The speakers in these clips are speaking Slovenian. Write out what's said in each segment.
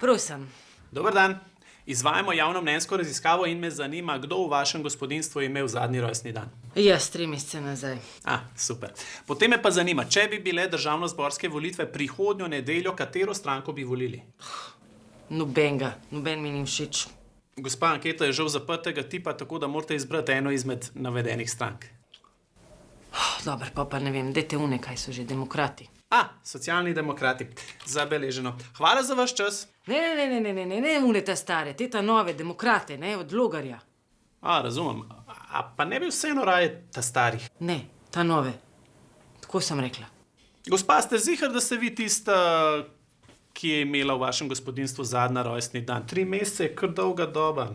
Prosim. Dober dan. Izvajamo javnomnenjsko raziskavo in me zanima, kdo v vašem gospodinjstvu je imel zadnji rojstni dan. Jaz 3 mesece nazaj. Super. Potem me pa zanima, če bi bile državnozborske volitve prihodnjo nedeljo, katero stranko bi volili? Noben mi ni všeč. Gospa, anketa je žal zaprtega tipa, tako da morate izbrati eno izmed navedenih strank. Dober, pa ne vem, dajte une, kaj so že demokrati. Socialni demokrati. Zabeleženo. Hvala za vaš čas. Ne, une ta stare, te ta nove demokrate, ne, od Logarja. Razumem. Pa ne bi vseeno raje ta starih? Ne, ta nove. Tako sem rekla. Gospa, ste ziher, da ste vi tista, ki je imela v vašem gospodinjstvu zadnji rojstni dan? 3 mesece je kar dolga doba.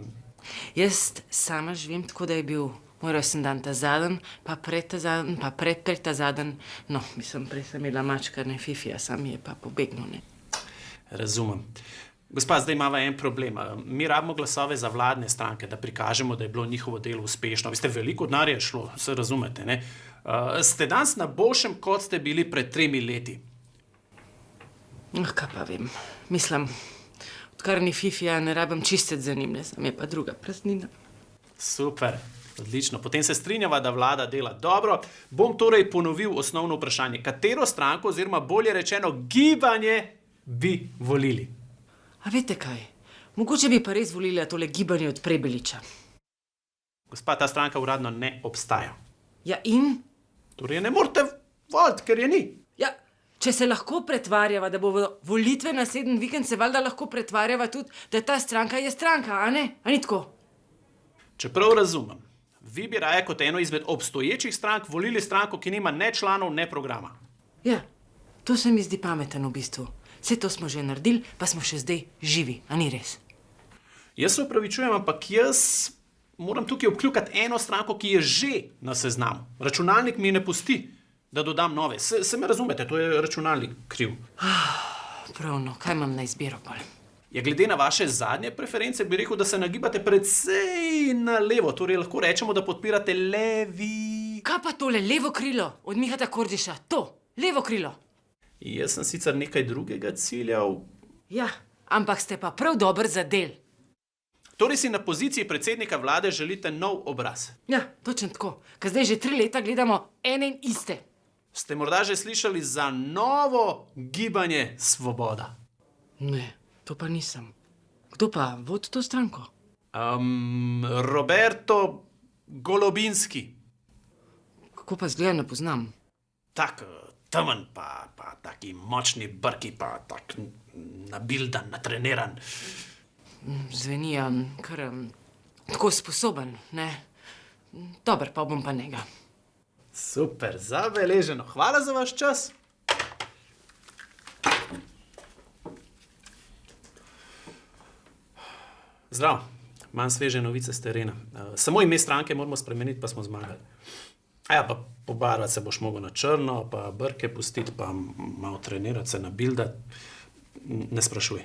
Jaz sama živim tako, da je bil moj rojstni dan ta zadnji, pa pred ta zadnji, pa pred ta zadnji. No, prej sem imela mačka, ne Fifija, sam je pa pobegnil, ne. Razumem. Gospa, zdaj imamo en problem. Mi rabimo glasove za vladne stranke, da prikažemo, da je bilo njihovo delo uspešno. Veste, veliko denarja je šlo, se razumete, ne? Ste danes na boljšem, kot ste bili pred 3 leti? Kaj pa vem. Mislim, odkar ni Fifija, ne rabim čistiti za njim, ne, sam je pa druga praznina. Super, odlično. Potem se strinjava, da vlada dela dobro. Bom torej ponovil osnovno vprašanje. Katero stranko, oziroma bolje rečeno gibanje, bi volili? A veste kaj? Mogoče bi pa res volila tole gibanje od Prebeliča. Gospa, ta stranka uradno ne obstaja. Ja in? Torej ne morete voliti, ker je ni. Ja, če se lahko pretvarjava, da bo volitve naslednji vikend, se valjda lahko pretvarjava tudi, da ta stranka je stranka, a ne? A ni tako? Čeprav razumem, vi bi raje kot eno izmed obstoječih strank volili stranko, ki nima ne članov, ne programa. Ja, to se mi zdi pameten v bistvu. Vse to smo že naredili, pa smo še zdaj živi, a ni res? Jaz se opravičujem, ampak jaz moram tukaj obkljukati eno stranko, ki je že na seznamu. Računalnik mi ne pusti, da dodam nove. Se me razumete, to je računalnik kriv. Pravno, kaj imam na izbiro pol? Ja, glede na vaše zadnje preference bi rekel, da se nagibate precej na levo. Torej lahko rečemo, da podpirate levi. Kaj pa tole levo krilo od Mihata Kordiša? To, levo krilo. Jaz sem sicer nekaj drugega ciljal. Ja, ampak ste pa prav dober za del. Torej si na poziciji predsednika vlade želite nov obraz. Ja, točno tako. Ker zdaj že 3 leta gledamo ene in iste. Ste morda že slišali za novo gibanje Svoboda? Ne, to pa nisem. Kdo pa vodi to stranko? Roberto Golobinski. Kako pa zgleda, ne poznam. Tak temen, pa taki močni brki, pa tak nabildan, natreniran. Zveni kar tako sposoben, ne? Dober, pa bom pa njega. Super, zabeleženo. Hvala za vaš čas. Zdrav, imam sveže novice z terena. Samo ime stranke moramo spremeniti, pa smo zmagali. Pa pobarvati se boš mogel na črno, pa brke pustiti, pa malo trenirati se, nabildati. Ne sprašuj.